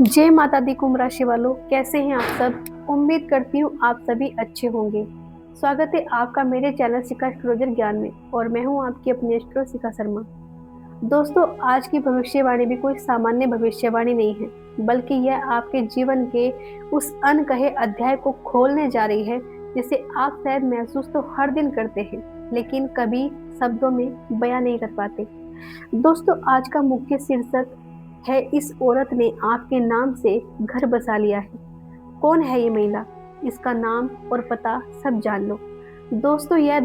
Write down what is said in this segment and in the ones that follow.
जय माता दी कुंभ राशि वालों, कैसे हैं आप सब। उम्मीद करती हूँ आप सभी अच्छे होंगे। स्वागत है आपका मेरे चैनल शिखा एस्ट्रोलॉजर ज्ञान में और मैं हूँ आपकी अपनी एस्ट्रो शिखा शर्मा। दोस्तों, आज की भविष्यवाणी भी कोई सामान्य भविष्यवाणी नहीं है, बल्कि यह आपके जीवन के उस अनकहे अध्याय को खोलने जा रही है जिसे आप शायद महसूस तो हर दिन करते हैं, लेकिन कभी शब्दों में बयां नहीं कर पाते। दोस्तों, आज का मुख्य शीर्षक है, इस औरत ने आपके नाम से घर बसा लिया है। कौन है ये महिला, इसका नाम और पता सब जान लो। दोस्तों, यह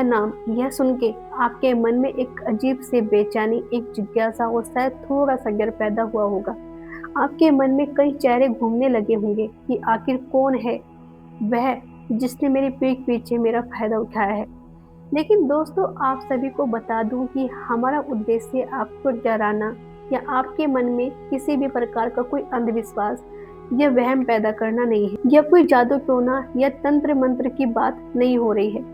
नाम यह सुन के आपके मन में एक अजीब से बेचैनी, एक जिज्ञासा और शायद थोड़ा सा डर पैदा हुआ होगा। आपके मन में कई चेहरे घूमने लगे होंगे कि आखिर कौन है वह जिसने मेरी पीठ पीछे मेरा फायदा उठाया है। लेकिन दोस्तों, आप सभी को बता दूं कि हमारा उद्देश्य आपको डराना या आपके मन में किसी भी प्रकार का कोई अंधविश्वास या वहम पैदा करना नहीं है। यह कोई जादू टोना या तंत्र मंत्र की बात नहीं हो रही है।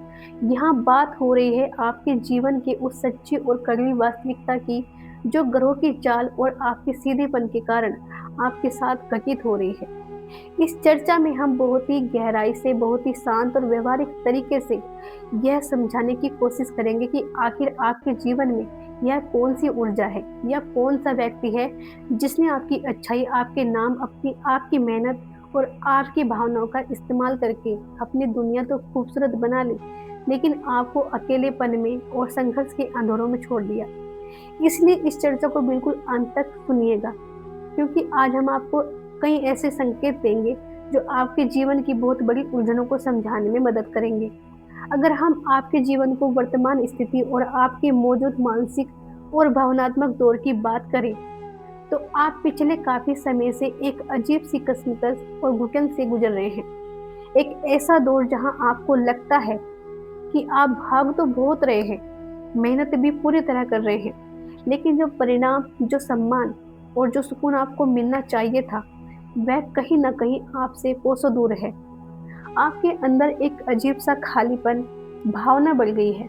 यहाँ बात हो रही है आपके जीवन के उस सच्ची और कड़वी वास्तविकता की, जो ग्रहों की चाल और आपके सीधेपन के कारण आपके साथ घटित हो रही है। इस चर्चा में हम बहुत ही गहराई से, बहुत ही शांत और व्यवहारिक तरीके से यह समझाने की कोशिश करेंगे कि आखिर आपके जीवन में यह कौन सी ऊर्जा है या कौन सा व्यक्ति है जिसने आपकी अच्छाई, आपके नाम, आपकी मेहनत और आपकी भावनाओं का इस्तेमाल करके अपनी दुनिया तो खूबसूरत बना ली, लेकिन आपको अकेलेपन में और संघर्ष के अंधेरों में छोड़ दिया। इसलिए इस चर्चा को बिल्कुल अंत तक सुनिएगा, क्योंकि आज हम आपको कई ऐसे संकेत देंगे जो आपके जीवन की बहुत बड़ी उलझनों को समझाने में मदद करेंगे। अगर हम आपके जीवन को वर्तमान स्थिति और आपके मौजूद मानसिक और भावनात्मक दौर की बात करें, तो आप पिछले काफी समय से एक अजीब सी कश्मकश और घुटन से गुजर रहे हैं। एक ऐसा दौर जहां आपको लगता है कि आप भाग तो बहुत रहे हैं, मेहनत भी पूरी तरह कर रहे हैं, लेकिन जो परिणाम, जो सम्मान और जो सुकून आपको मिलना चाहिए था, वह कहीं ना कहीं आपसे कोसों दूर है। आपके अंदर एक अजीब सा खालीपन भावना बढ़ गई है।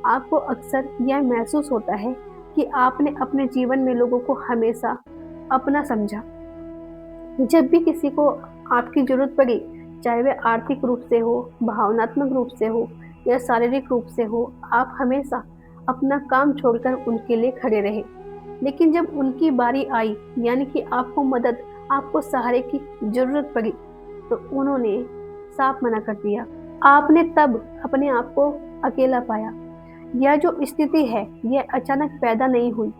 आपको अक्सर यह महसूस होता है कि आपने अपने जीवन में लोगों को हमेशा अपना समझा। जब भी किसी को आपकी जरूरत पड़ी, चाहे वह आर्थिक रूप से हो, भावनात्मक रूप से हो या शारीरिक रूप से हो, आप हमेशा अपना काम छोड़कर उनके लिए खड़े रहे। लेकिन जब उनकी बारी आई, यानी कि आपको मदद, आपको सहारे की जरूरत पड़ी, तो उन्होंने साफ मना कर दिया। आपने तब अपने आप को अकेला पाया। यह जो स्थिति है, यह अचानक पैदा नहीं हुई,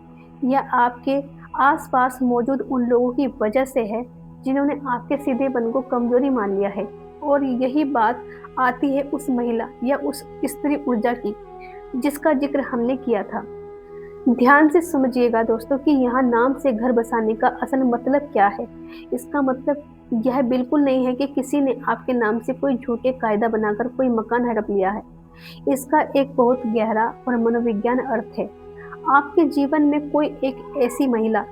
यह आपके आसपास मौजूद उन लोगों की वजह से है जिन्होंने आपके सीधेपन को कमजोरी मान लिया है। और यही बात आती है उस महिला या उस स्त्री ऊर्जा की जिसका जिक्र हमने किया था। ध्यान से समझिएगा दोस्तों कि यहाँ नाम से घर बसाने का असल मतलब क्या है। इसका मतलब यह बिल्कुल नहीं है कि किसी ने आपके नाम से कोई झूठे कायदा बनाकर कोई मकान हड़प लिया है। इसका एक बहुत गहरा और मनोविज्ञान अर्थ है। आपके जीवन में कोई एक ऐसी महिला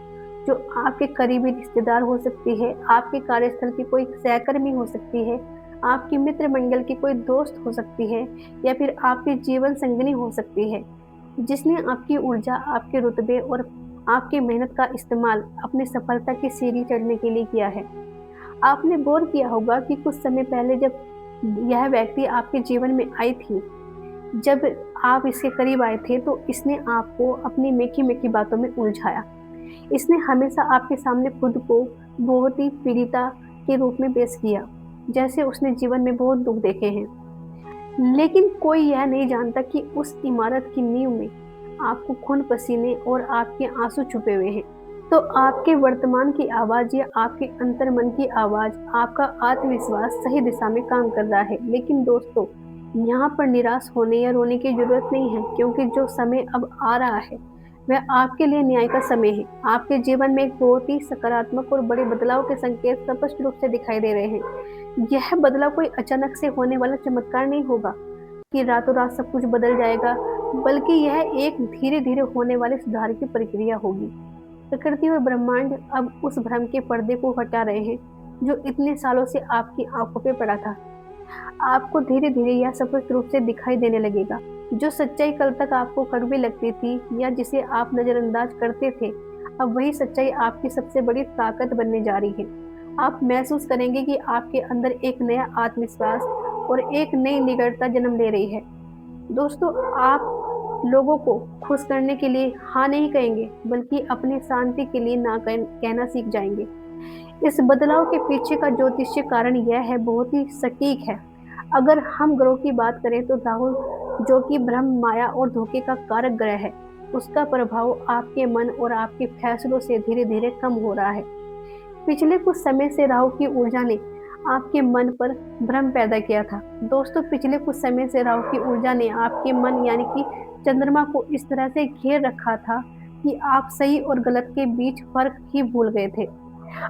जो आपके करीबी रिश्तेदार हो सकती है, आपके कार्यस्थल की कोई सहकर्मी हो सकती है, आपकी मित्र मंडल की कोई दोस्त हो सकती है, या फिर आपकी जीवन संगिनी हो सकती है, जिसने आपकी ऊर्जा, आपके रुतबे और आपकी मेहनत का इस्तेमाल अपनी सफलता की सीढ़ी चढ़ने के लिए किया है। आपने गौर किया होगा कि कुछ समय पहले जब यह व्यक्ति आपके जीवन में आई थी, जब आप इसके करीब आए थे, तो इसने आपको अपनी मीठी मीठी बातों में उलझाया। इसने हमेशा आपके सामने खुद को बहुत ही पीड़िता के रूप में पेश किया, जैसे उसने जीवन में बहुत दुख देखे हैं। लेकिन कोई यह नहीं जानता कि उस इमारत की नींव में आपको खून पसीने और आपके आंसू छुपे हुए हैं। तो आपके वर्तमान की आवाज या आपके अंतर्मन की आवाज, आपका आत्मविश्वास सही दिशा में काम कर रहा है। लेकिन दोस्तों, यहाँ पर निराश होने या रोने की जरूरत नहीं है, क्योंकि जो समय अब आ रहा है वह आपके लिए न्याय का समय है। आपके जीवन में एक बहुत ही सकारात्मक और बड़े बदलाव के संकेत स्पष्ट रूप से दिखाई दे रहे हैं। यह बदलाव कोई अचानक से होने वाला चमत्कार नहीं होगा कि रातों रात सब कुछ बदल जाएगा, बल्कि यह एक धीरे धीरे होने वाले सुधार की प्रक्रिया होगी। प्रकृति और ब्रह्मांड अब उस भ्रम के पर्दे को हटा रहे हैं जो इतने सालों से आपकी आंखों पे पड़ा था। आपको धीरे धीरे यह स्पष्ट रूप से दिखाई देने लगेगा। जो सच्चाई कल तक आपको कड़वी लगती थी या जिसे आप नजरअंदाज करते थे, अब वही सच्चाई आपकी सबसे बड़ी ताकत बनने जा रही है। आप महसूस करेंगे कि आपके अंदर एक नया आत्मविश्वास और एक नई निडरता जन्म ले रही है। दोस्तों, आप लोगों को खुश करने के लिए हाँ नहीं कहेंगे, बल्कि अपनी शांति के लिए ना कहना सीख जाएंगे। इस बदलाव के पीछे का ज्योतिषीय कारण यह है, बहुत ही सटीक है। अगर हम ग्रहों की बात करें तो राहु, जो कि भ्रम, माया और धोखे का कारक ग्रह है, उसका प्रभाव आपके मन और आपके फैसलों से धीरे धीरे कम हो रहा है। पिछले कुछ समय से राहु की ऊर्जा ने आपके मन पर भ्रम पैदा किया था। दोस्तों, पिछले कुछ समय से राहु की ऊर्जा ने आपके मन यानी कि चंद्रमा को इस तरह से घेर रखा था कि आप सही और गलत के बीच फर्क ही भूल गए थे।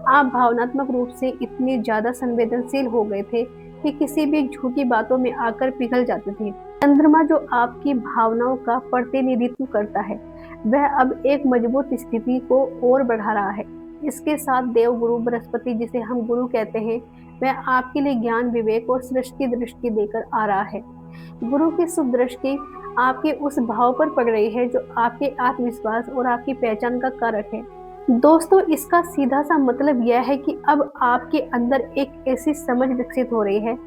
आप भावनात्मक रूप से इतने ज्यादा संवेदनशील हो गए थे कि किसी भी झूठी बातों में आकर पिघल जाते थे। चंद्रमा, जो आपकी भावनाओं का प्रतिनिधित्व करता है, वह अब एक मजबूत स्थिति को और बढ़ा रहा है। इसके साथ देव गुरु बृहस्पति, जिसे हम गुरु कहते हैं, वह आपके लिए ज्ञान, विवेक और सृष्टि दृष्टि देकर आ रहा है। गुरु की शुभ दृष्टि आपके उस भाव पर पड़ रही है जो आपके आत्मविश्वास और आपकी पहचान का कारक है। दोस्तों, इसका सीधा सा मतलब यह है कि अब आपके अंदर एक ऐसी समझ विकसित हो रही है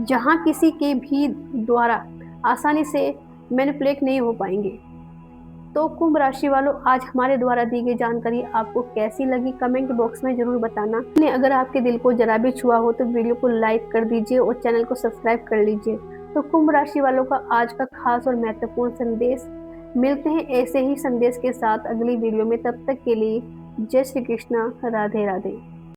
जहां किसी के भी द्वारा आसानी से मैनिपुलेट नहीं हो पाएंगे। तो कुंभ राशि वालों, आज हमारे द्वारा दी गई जानकारी आपको कैसी लगी, कमेंट बॉक्स में जरूर बताना। अगर आपके दिल को जरा भी छुआ हो तो वीडियो को लाइक कर दीजिए और चैनल को सब्सक्राइब कर लीजिए। तो कुंभ राशि वालों का आज का खास और महत्वपूर्ण संदेश। मिलते हैं ऐसे ही संदेश के साथ अगली वीडियो में। तब तक के लिए जय श्री कृष्णा, राधे राधे।